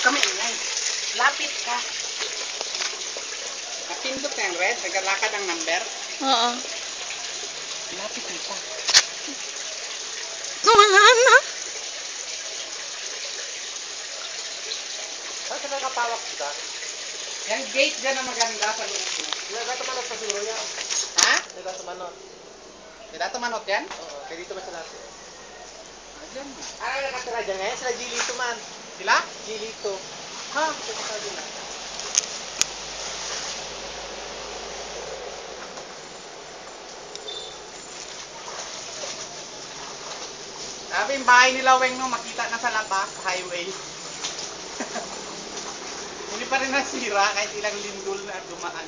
Huwag kami ingay. Lapit ka. Napindot ka yung red, naglalakad ang number. Oo. Lapit mo pa. Wala na. Saan ka nakapawak kita? Yung gate dyan na maganda sa loob mo. Nagdato manot sa siguro yan. Ha? Nagdato manot. Nagdato manot yan? Oo, kaya dito ba sa dati? Ah, dyan mo. Ah, nakatira dyan ngayon? Sila Gilito man. Sila? Gilito. Ha? Ito ka sabi na. Sabi yung bahay nila Weng no, makita na sa labas, highway. Hindi pa rin nasira kahit ilang lindol na dumaan.